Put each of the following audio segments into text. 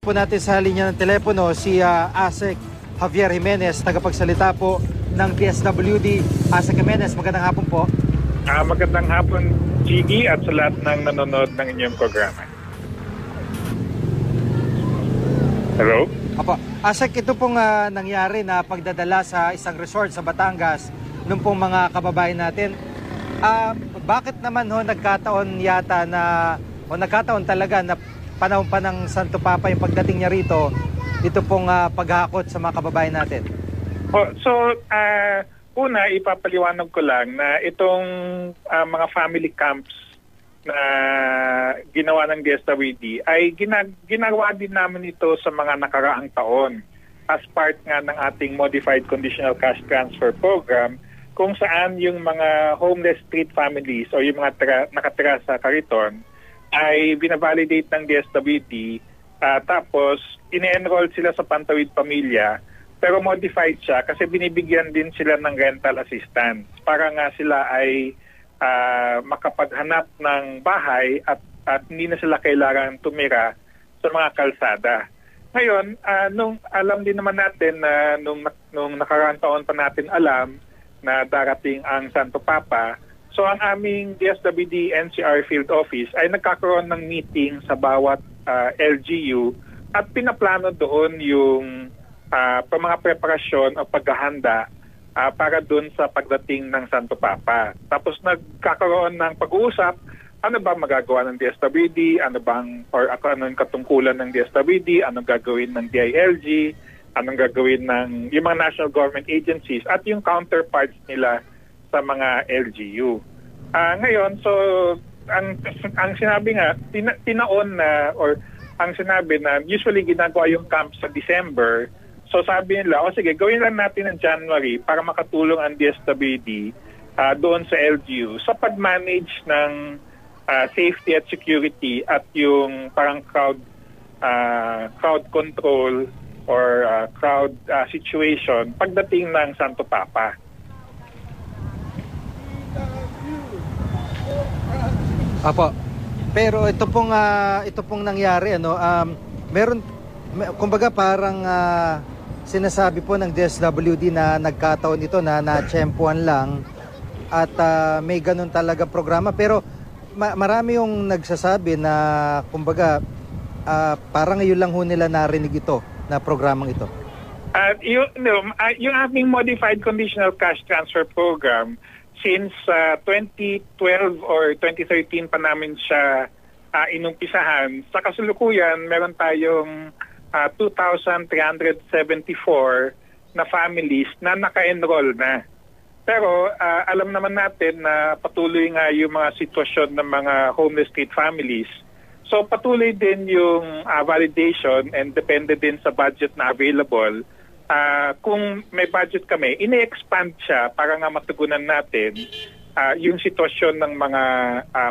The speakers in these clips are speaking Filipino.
po natin sa linya ng telepono si ASEC Javier Jimenez, tagapagsalita po ng DSWD. ASEC Jimenez, magandang hapon po. Magandang hapon, Gigi, at sa lahat ng nanonood ng inyong programa. Hello? Opo. ASEC, ito pong nangyari na pagdadala sa isang resort sa Batangas nung pong mga kababayan natin. Bakit naman nagkataon yata na, o nagkataon talaga na panahon pa ng Santo Papa yung pagdating niya rito, ito pong paghakot sa mga kababayan natin? Una, ipapaliwanag ko lang na itong mga family camps na ginawa ng DSWD ay ginawa din namin ito sa mga nakaraang taon as part nga ng ating Modified Conditional Cash Transfer Program, kung saan yung mga homeless street families o yung mga nakatira sa kariton ay binavalidate ng DSWD, tapos ine-enroll sila sa Pantawid Pamilya, pero modified siya kasi binibigyan din sila ng rental assistance para nga sila ay makapaghanap ng bahay at hindi na sila kailangan tumira sa mga kalsada. Ngayon, nung alam din naman natin na nung nakaraang taon pa natin alam na darating ang Santo Papa, so ang aming DSWD NCR Field Office ay nagkakaroon ng meeting sa bawat LGU at pinaplano doon yung mga preparasyon o paghahanda para doon sa pagdating ng Santo Papa. Tapos nagkakaroon ng pag-uusap, ano ba magagawa ng DSWD, ano yung katungkulan ng DSWD, anong gagawin ng DILG, anong gagawin ng yung mga national government agencies at yung counterparts nila sa mga LGU. Ngayon, so ang sinabi nga, tinaon na, or ang sinabi na usually ginagawa yung camp sa December. So sabi nila, sige, gawin lang natin ng January para makatulong ang DSWD doon sa LGU sa pag-manage ng safety at security at yung parang crowd control or crowd situation pagdating ng Santo Papa. Apo. Pero ito pong nangyari, meron, kumbaga parang sinasabi po ng DSWD na nagkataon ito na natsyempuan lang at may ganun talaga programa, pero marami yung nagsasabi na kumbaga parang ngayon lang nila narinig ito na programang ito. Yung aming Modified Conditional Cash Transfer Program, since 2012 or 2013 pa namin siya inumpisahan, sa kasalukuyan meron tayong 2,374 na families na naka-enroll na. Pero alam naman natin na patuloy nga yung mga sitwasyon ng mga homeless street families. So patuloy din yung validation and depende din sa budget na available. Kung may budget kami, ine-expand siya para nga matugunan natin yung sitwasyon ng mga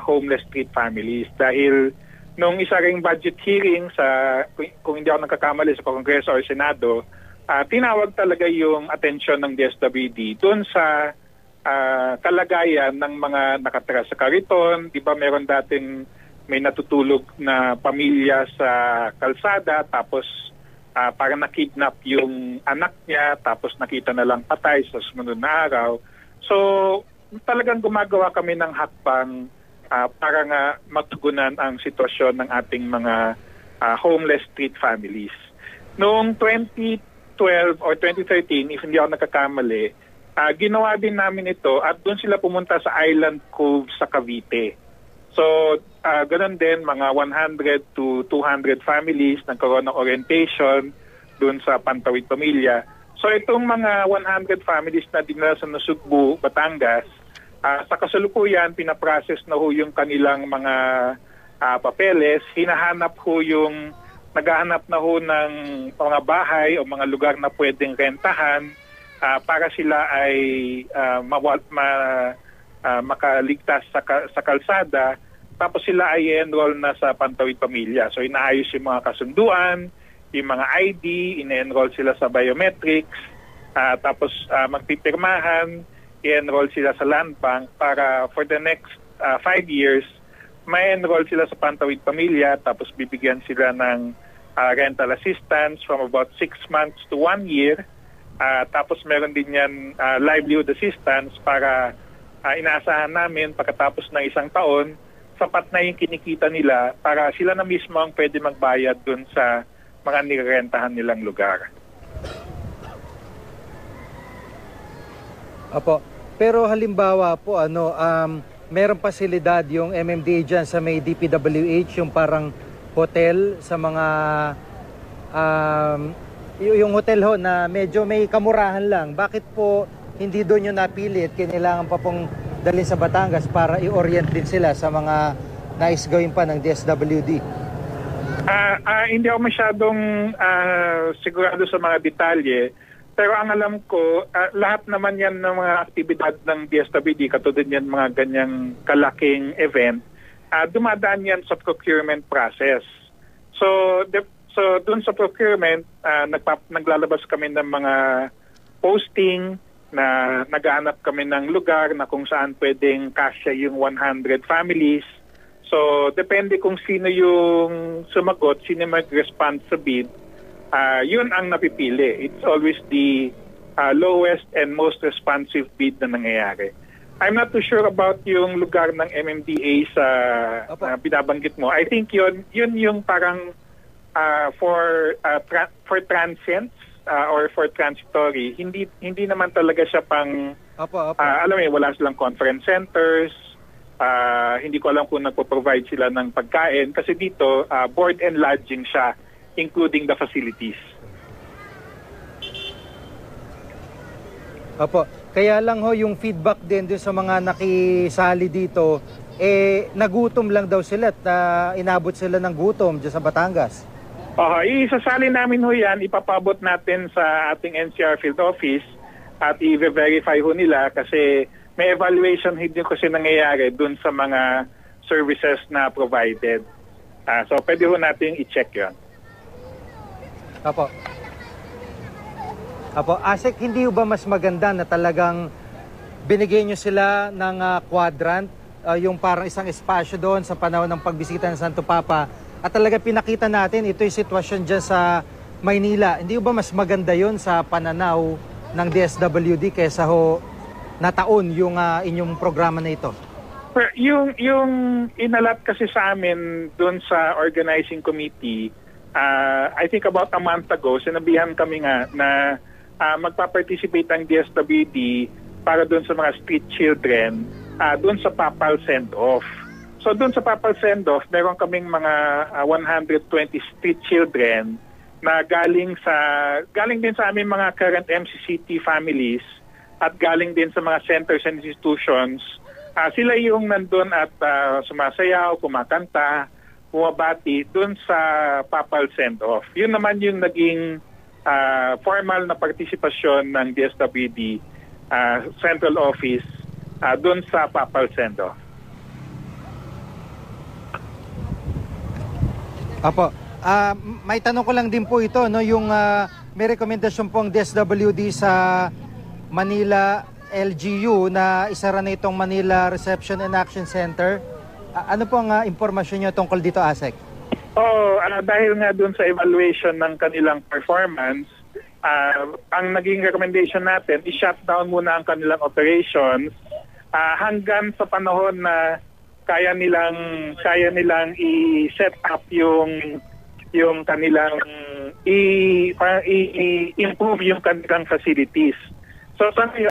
homeless street families. Dahil nung isa ring budget hearing kung hindi ako nagkakamali sa Kongreso o Senado, tinawag talaga yung atensyon ng DSWD doon sa kalagayan ng mga nakatira sa kariton. Diba meron dating may natutulog na pamilya sa kalsada, tapos parang na-kidnap yung anak niya, tapos nakita na lang patay sa sumunod na araw. So talagang gumagawa kami ng hakbang para nga matugunan ang sitwasyon ng ating mga homeless street families. Noong 2012 or 2013, if hindi ako nagkakamali, ginawa din namin ito at doon sila pumunta sa Island Cove sa Cavite. So, ganun din, mga 100 to 200 families nagkaroon ng orientation doon sa Pantawid Pamilya. So, itong mga 100 families na dinala sa Nasugbu, Batangas, sa kasalukuyan, pinaprocess na ho yung kanilang mga papeles, naghahanap na ho ng mga bahay o mga lugar na pwedeng rentahan para sila ay makaligtas sa kalsada, tapos sila ay enroll na sa Pantawid Pamilya. So inaayos yung mga kasunduan, yung mga ID, ine-enroll sila sa biometrics, tapos magpipirmahan, i-enroll sila sa land bank para for the next 5 years, may enroll sila sa Pantawid Pamilya, tapos bibigyan sila ng rental assistance from about 6 months to 1 year. Tapos meron din yan livelihood assistance para inaasahan namin pagkatapos ng 1 taon, sapat na yung kinikita nila para sila na mismo ang pwede magbayad dun sa mga nirerentahan nilang lugar. Opo. Pero halimbawa po, merong pasilidad yung MMDA dyan sa may DPWH, yung parang hotel sa mga yung hotel ho na medyo may kamurahan lang. Bakit po hindi doon yung napili at kailangan pa pong dalhin sa Batangas para i-orient din sila sa mga nais gawin pa ng DSWD? Hindi ako masyadong sigurado sa mga detalye. Pero ang alam ko, lahat naman yan ng mga aktibidad ng DSWD, katulad yan mga ganyang kalaking event, dumadaan yan sa procurement process. So doon sa procurement, naglalabas kami ng mga posting na naghahanap kami ng lugar na kung saan pwedeng kasya yung 100 families. So depende kung sino yung sumagot, sino mag-respond sa bid, yun ang napipili. It's always the lowest and most responsive bid na nangyayari. I'm not too sure about yung lugar ng MMDA sa binabanggit mo. I think yun yung parang for transients or for transitory. Hindi naman talaga siya pang alam mo, wala silang conference centers. Hindi ko alam kung nagpo-provide sila ng pagkain kasi dito board and lodging siya, including the facilities. Opo. Kaya lang ho yung feedback din dun sa mga nakisali dito, nagutom lang daw sila at inabot sila ng gutom dyan sa Batangas. Isasali namin ho yan, ipapabot natin sa ating NCR field office at i-verify ho nila kasi may evaluation hindi kasi nangyayari dun sa mga services na provided. So pwede ho natin i-check yun. Apo. Asek, hindi ba mas maganda na talagang binigyan nyo sila ng quadrant, yung parang isang espasyo doon sa panahon ng pagbisita ng Santo Papa, at talaga pinakita natin ito yung sitwasyon dyan sa Maynila. Hindi ba mas maganda yon sa pananaw ng DSWD kaysa ho nataon yung inyong programa na ito? Yung inalat kasi sa amin doon sa organizing committee, I think about a month ago, sinabihan kami nga na magpa-participate ang DSWD para doon sa mga street children, doon sa Papal Send-Off. So doon sa Papal Send-Off, meron kaming mga 120 street children na galing din sa aming mga current MCCT families at galing din sa mga centers and institutions. Sila yung nandun at sumasayaw, kumakanta, bumabati doon sa Papal Send-Off. Yun naman yung naging formal na partisipasyon ng DSWD Central Office doon sa Papal Send-Off. Apo, may tanong ko lang din po ito, no, yung may rekomendasyon po ang DSWD sa Manila LGU na isara na itong Manila Reception and Action Center. Ano po ang impormasyon nyo tungkol dito, Asek? Dahil nga dun sa evaluation ng kanilang performance, ang naging recommendation natin, i-shut down muna ang kanilang operations hanggang sa panahon na kaya nilang i-set up yung kanilang i-improve yung kanilang facilities. So